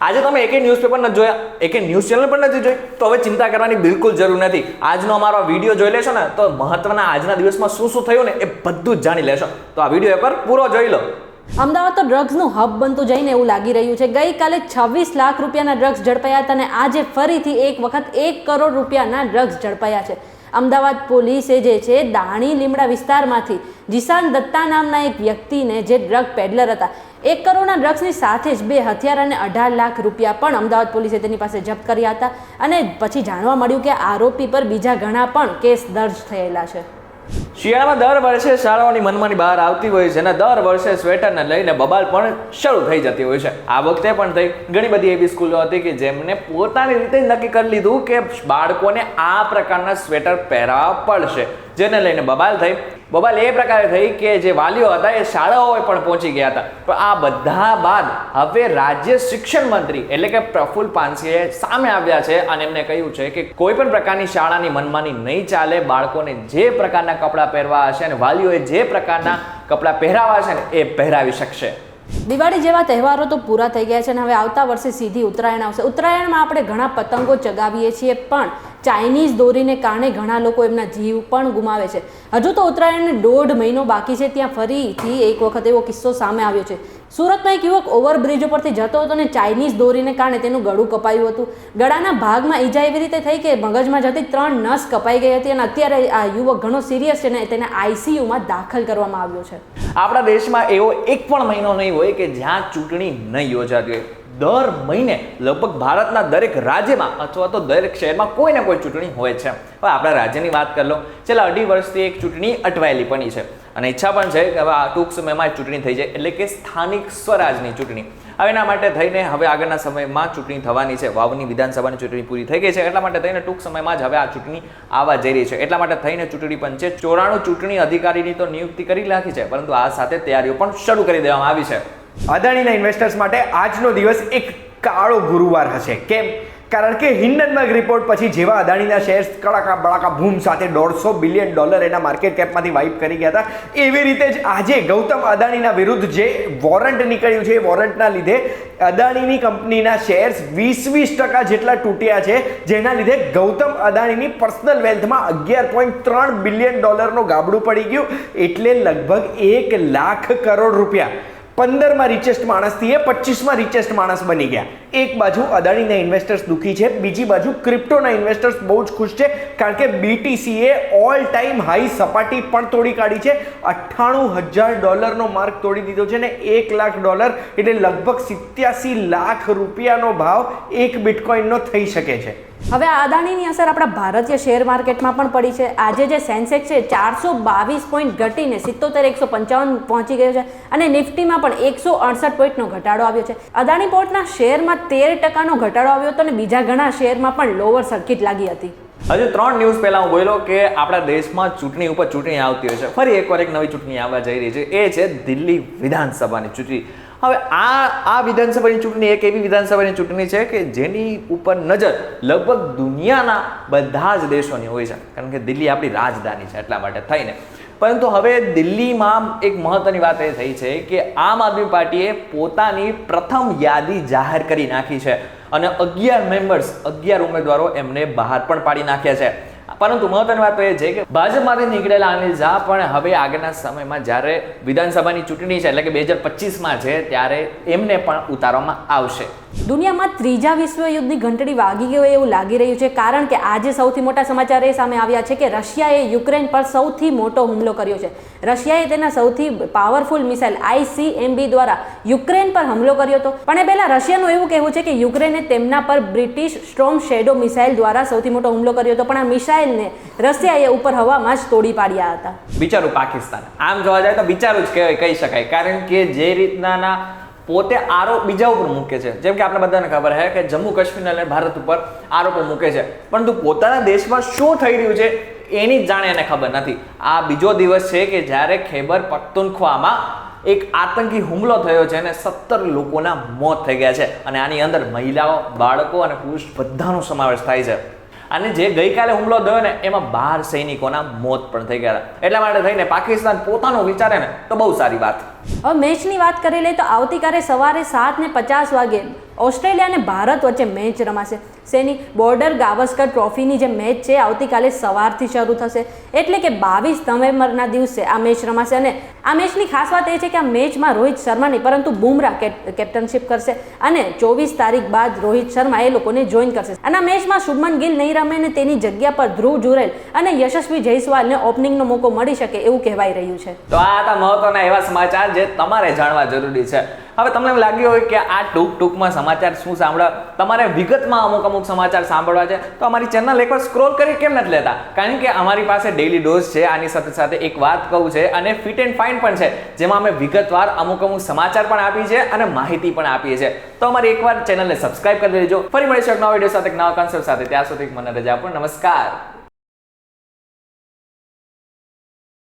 આજે તમે એકે ન્યૂઝપેપર નથી જોયા, એકે ન્યૂઝ ચેનલ પણ નથી જોઈ, તો હવે ચિંતા કરવાની બિલકુલ જરૂર નથી. આજનો અમારો વિડીયો જોઈ લેશો ને તો મહત્વના આજના દિવસમાં શું શું થયું ને એ બધું જ જાણી લેશો. તો આ વિડીયો એકવાર પૂરો જોઈ લો. અમદાવાદ તો ડ્રગ્સનું હબ બનતું જઈને એવું લાગી રહ્યું છે. ગઈકાલે 26 લાખ રૂપિયાના ડ્રગ્સ ઝડપાયા હતા અને આજે ફરીથી એક વખત 1 કરોડ રૂપિયાના ડ્રગ્સ ઝડપાયા છે. અમદાવાદ પોલીસે જે છે દાણી લીમડા વિસ્તારમાંથી જીશાન દત્તા નામના એક વ્યક્તિને જે ડ્રગ પેડલર હતા 1 કરોડના ડ્રગ્સની સાથે જ 2 હથિયાર અને 18 લાખ રૂપિયા પણ અમદાવાદ પોલીસે તેની પાસે જપ્ત કર્યા હતા. અને પછી જાણવા મળ્યું કે આરોપી પર બીજા ઘણા પણ કેસ દર્જ થયેલા છે. શિયાળામાં દર વર્ષે શાળાઓની મનમાની બહાર આવતી હોય છે અને દર વર્ષે સ્વેટરને લઈને બબાલ પણ શરૂ થઈ જતી હોય છે. આ વખતે પણ થઈ ઘણી બધી એવી સ્કૂલો હતી કે જેમને પોતાની રીતે નક્કી કરી લીધું કે બાળકોને આ પ્રકારના સ્વેટર પહેરાવવા પડશે, જેને લઈને બબાલ થઈ. બબાલ એ પ્રકારે થઈ કે જે વાલીઓ હતા એ શાળાઓએ પણ પહોંચી ગયા હતા. તો આ બધા બાદ હવે રાજ્ય શિક્ષણ મંત્રી એટલે કે પ્રફુલ્લ પાનસેરીએ સામે આવ્યા છે અને એમને કહ્યું છે કે કોઈ પણ પ્રકારની શાળાની મનમાની નહીં ચાલે. બાળકોને જે પ્રકારના કપડાં પહેરવા હશે અને વાલીઓએ જે પ્રકારના કપડાં પહેરાવા છે ને એ પહેરાવી શકશે. દિવાળી જેવા તહેવારો તો પૂરા થઈ ગયા છે અને હવે આવતા વર્ષે સીધી ઉત્તરાયણ આવશે. ઉત્તરાયણમાં આપણે ઘણા પતંગો ચગાવીએ છીએ, પણ ચાઇનીઝ દોરીને કારણે ઘણા લોકો એમના જીવ પણ ગુમાવે છે. હજુ તો ઉત્તરાયણને 1.5 મહિનો બાકી છે, ત્યાં ફરીથી એક વખત એવો કિસ્સો સામે આવ્યો છે. સુરતમાં એક યુવક ઓવરબ્રિજ ઉપરથી જતો હતો અને ચાઇનીઝ દોરીને કારણે તેનું ગળું કપાયું હતું. ગળાના ભાગમાં ઈજા એવી રીતે થઈ કે મગજમાં જતી 3 નસ કપાઈ ગઈ હતી અને અત્યારે આ યુવક ઘણો સિરિયસ છે અને તેને આઈસીયુમાં દાખલ કરવામાં આવ્યો છે. આપણા દેશમાં એવો એક પણ મહિનો નહીં હોય કે જ્યાં ચૂંટણી નહીં યોજાતી હોય. દર મહિને લગભગ ભારતના દરેક રાજ્યમાં અથવા તો દરેક શહેરમાં કોઈ ને કોઈ ચૂંટણી હોય છે. હવે આપણા રાજ્યની વાત કરી લો, છેલ્લા 2.5 વર્ષથી એક ચૂંટણી અટવાયેલી પડી છે અને ઈચ્છા પણ છે કે હવે આ ટૂંક સમયમાં ચૂંટણી થઈ જાય, એટલે કે સ્થાનિક સ્વરાજની ચૂંટણી. હવે એના માટે થઈને હવે આગળના સમયમાં ચૂંટણી થવાની છે. વાવની વિધાનસભાની ચૂંટણી પૂરી થઈ ગઈ છે, એટલા માટે થઈને ટૂંક સમયમાં જ હવે આ ચૂંટણી આવવા જઈ રહી છે. એટલા માટે થઈને ચૂંટણી પંચે 94 ચૂંટણી અધિકારીની તો નિયુક્તિ કરી નાખી છે, પરંતુ આ સાથે તૈયારીઓ પણ શરૂ કરી દેવામાં આવી છે. અદાણીના ઇન્વેસ્ટર્સ માટે આજનો દિવસ એક કાળો ગુરુવાર હશે. કેમ? કારણ કે હિન્ડનબર્ગ રિપોર્ટ પછી જેવા અદાણીના શેર્સ કડાકા બડાકા બૂમ સાથે $150 બિલિયન એના માર્કેટ કેપમાંથી વાઇપ કરી ગયા હતા, એવી રીતે જ આજે ગૌતમ અદાણીના વિરુદ્ધ જે વોરંટ નીકળ્યું છે એ વોરંટના લીધે અદાણીની કંપનીના શેર્સ 20% જેટલા તૂટ્યા છે, જેના લીધે ગૌતમ અદાણીની પર્સનલ વેલ્થમાં $11.3 બિલિયન ગાબડું પડી ગયું. એટલે લગભગ 1 લાખ કરોડ રૂપિયા 15માં રિચેસ્ટ માણસથી 25માં રિચેસ્ટ માણસ બની ગયા. એક બાજુ અદાણીના ઇન્વેસ્ટર્સ દુઃખી છે, બીજી બાજુ ક્રિપ્ટોના ઇન્વેસ્ટર્સ બહુ જ ખુશ છે, કારણ કે BTCએ ઓલ ટાઈમ હાઈ સપાટી પણ તોડી કાઢી છે. $98,000 માર્ક તોડી દીધો છે ને $1 લાખ એટલે લગભગ 87 લાખ રૂપિયાનો ભાવ એક બિટકોઇનનો થઈ શકે છે. હવે આ અદાણીની અસર આપણા ભારતીય શેર માર્કેટમાં પણ પડી છે. આજે જે સેન્સેક્સ છે 422 પોઈન્ટ ઘટીને 77,155 પહોંચી ગયો છે અને નિફ્ટીમાં પણ 168 પોઈન્ટનો ઘટાડો આવ્યો છે. અદાણી પોર્ટના શેરમાં 13%નો ઘટાડો આવ્યો હતો અને બીજા ઘણા શેરમાં પણ લોઅર સર્કિટ લાગી હતી. હજુ 3 ન્યૂઝ પહેલા હું બોલ્યો કે આપણા દેશમાં ચૂંટણી ઉપર ચૂંટણી આવતી હોય છે. ફરી એકવાર એક નવી ચૂંટણી આવવા જઈ રહી છે, એ છે દિલ્હી વિધાનસભાની ચૂંટણી. હવે આ વિધાનસભાની ચૂંટણી એક એવી વિધાનસભાની ચૂંટણી છે કે જેની ઉપર નજર લગભગ દુનિયાના બધા જ દેશોની હોય છે, કારણ કે દિલ્હી આપણી રાજધાની છે એટલા માટે થઈને. પરંતુ હવે દિલ્હીમાં એક મહત્વની વાત એ થઈ છે કે આમ આદમી પાર્ટીએ પોતાની પ્રથમ યાદી જાહેર કરી નાખી છે અને 11 ઉમેદવારો એમને બહાર પણ પાડી નાખ્યા છે. પરંતુ મહત્વની વાત એ છે કે ભાજપમાંથી નીકળેલા અનિલ ઝા પણ હવે આગળના સમયમાં જ્યારે વિધાનસભાની ચૂંટણી છે એટલે કે 2025માં છે ત્યારે એમને પણ ઉતારવામાં આવશે. દુનિયામાં ત્રીજા વિશ્વયુદ્ધની ઘંટડી વાગી ગઈ હોય એવું લાગી રહ્યું છે, કારણ કે આજે સૌથી મોટા સમાચાર એ સામે આવ્યા છે કે રશિયાએ યુક્રેન પર સૌથી મોટો હુમલો કર્યો છે. રશિયાએ તેના સૌથી પાવરફુલ મિસાઇલ ICBM દ્વારા યુક્રેન પર હુમલો કર્યો હતો. પણ એ પહેલા રશિયાનું એવું કહેવું છે કે યુક્રેને તેમના પર બ્રિટિશ સ્ટોર્મ શેડો મિસાઇલ દ્વારા સૌથી મોટો હુમલો કર્યો હતો, પણ આ મિસાઇલને રશિયાએ ઉપર હવામાં જ તોડી પાડ્યા હતા. બિચારું પાકિસ્તાન, આમ જોવા જાય તો બિચારું જ કહી શકાય, કારણ કે જે રીતના પોતે આરોપ બીજા ઉપર મૂકે છે. જેમ કે આપણે બધાને ખબર છે કે જમ્મુ કાશ્મીર અને ભારત ઉપર આરોપો મૂકે છે, પરંતુ પોતાના દેશમાં શું થઈ રહ્યું છે એની જ જાણે એને ખબર નથી. આ બીજો દિવસ છે કે જ્યારે ખૈબર પખ્તુનખ્વામાં એક આતંકી હુમલો થયો છે અને 17 લોકોના મોત થઈ ગયા છે અને આની અંદર મહિલાઓ, બાળકો અને પુરુષ બધાનો સમાવેશ થાય છે. અને જે ગઈકાલે હુમલો થયો ને એમાં 12 સૈનિકોના મોત પણ થઈ ગયા હતા. એટલા માટે થઈને પાકિસ્તાન પોતાનું વિચારે ને તો બહુ સારી વાત. હવે મેચની વાત કરી લઈએ તો આવતીકાલે સવારે 7:50 વાગે ઓસ્ટ્રેલિયા અને ભારત વચ્ચે મેચ રમાશે. શેની? બોર્ડર ગાવસ્કર ટ્રોફીની જે મેચ છે આવતીકાલે સવારથી શરૂ થશે. એટલે કે 22 નવેમ્બરના દિવસે આ મેચ રમાશે. અને આ મેચની ખાસ વાત એ છે કે આ મેચમાં રોહિત શર્મા નહીં પરંતુ બુમરાહ કેપ્ટનશીપ કરશે અને 24 તારીખ બાદ રોહિત શર્મા એ લોકોને જોઈન કરશે. અને આ મેચમાં શુભમન ગિલ નહીં રમે અને તેની જગ્યા પર ધ્રુવ જુરેલ અને યશસ્વી જયસ્વાલને ઓપનિંગનો મોકો મળી શકે એવું કહેવાય રહ્યું છે. તો આ હતા મહત્વના એવા સમાચાર જે તમારે જાણવા જરૂરી છે. હવે તમને એમ લાગ્યું હોય કે આ ટૂંકમાં સમાચાર શું સાંભળવા, તમારે વિગતમાં અમુક સમાચાર સાંભળવા છે તો અમારી ચેનલ એકવાર સ્ક્રોલ કરી કેમ નથી લેતા? કારણ કે અમારી પાસે ડેઈલી ડોઝ છે. આની સાથે એક વાત કહું છે અને ફિટ એન્ડ ફાઇન પણ છે, જેમાં અમે વિગતવાર અમુક સમાચાર પણ આપી છે અને માહિતી પણ આપીએ છીએ. તો અમારી એકવાર ચેનલને સબસ્ક્રાઇબ કરી દેજો. ફરી મળીશું એક નવા વિડીયો સાથે, એક નવા કોન્સેપ્ટ સાથે. ત્યાં સુધી મને રજા આપો. નમસ્કાર.